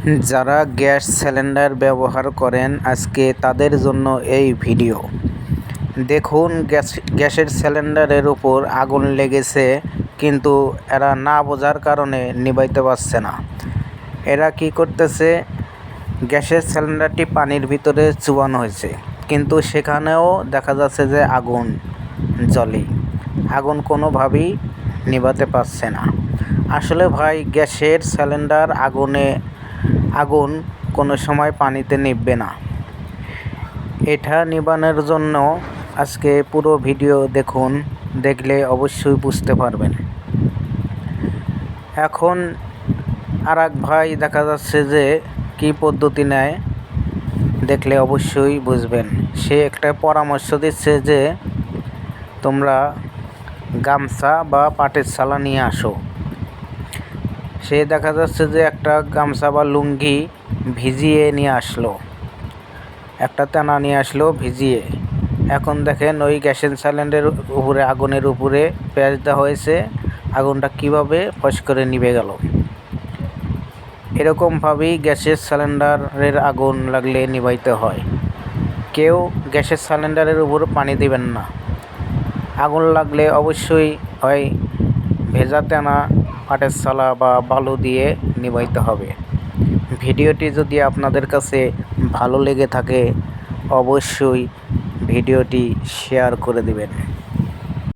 যারা gas cylinder ব্যবহার করেন আজকে তাদের জন্য এই ভিডিও। দেখুন গ্যাসের সিলিন্ডারের উপর আগুন লেগেছে, কিন্তু এরা না বোঝার কারণে নিভাইতে পারছে না। এরা কি করতেছে, গ্যাসের সিলিন্ডারটি পানির ভিতরে চুবানো হয়েছে, কিন্তু সেখানেও দেখা যাচ্ছে যে আগুন জ্বলে। আগুন কোনোভাবেই নিভাতে পারছে না। আসলে ভাই, গ্যাসের সিলিন্ডার আগুন কোনো সময় পানিতে নিভবে না। এটা নিভানোর জন্য আজকে পুরো ভিডিও দেখুন, দেখলে অবশ্যই বুঝতে পারবেন। এখন আর এক ভাই দেখা যাচ্ছে যে কি পদ্ধতি নেয়, দেখলে অবশ্যই বুঝবেন। সে একটা পরামর্শ দিচ্ছে যে তোমরা গামছা বা পাটের ছালা নিয়ে আসো। সে দেখা যাচ্ছে যে একটা গামছা বা লুঙ্গি ভিজিয়ে নিয়ে আসলো, একটা তেনা নিয়ে আসলো ভিজিয়ে। এখন দেখেন ওই গ্যাসের সিলিন্ডারের উপরে, আগুনের উপরে পেঁয়াজ দেওয়া হয়েছে, আগুনটা কিভাবে ফস করে নিভে গেল। এরকমভাবেই গ্যাসের সিলিন্ডারের আগুন লাগলে নিভাইতে হয়। কেউ গ্যাসের সিলিন্ডারের উপর পানি দিবেন না। আগুন লাগলে অবশ্যই হয় ভেজা তেনা, পাটের ছালা বা বালু দিয়ে নিভাইতে হবে। ভিডিওটি যদি আপনাদের কাছে ভালো লেগে থাকে অবশ্যই ভিডিওটি শেয়ার করে দিবেন।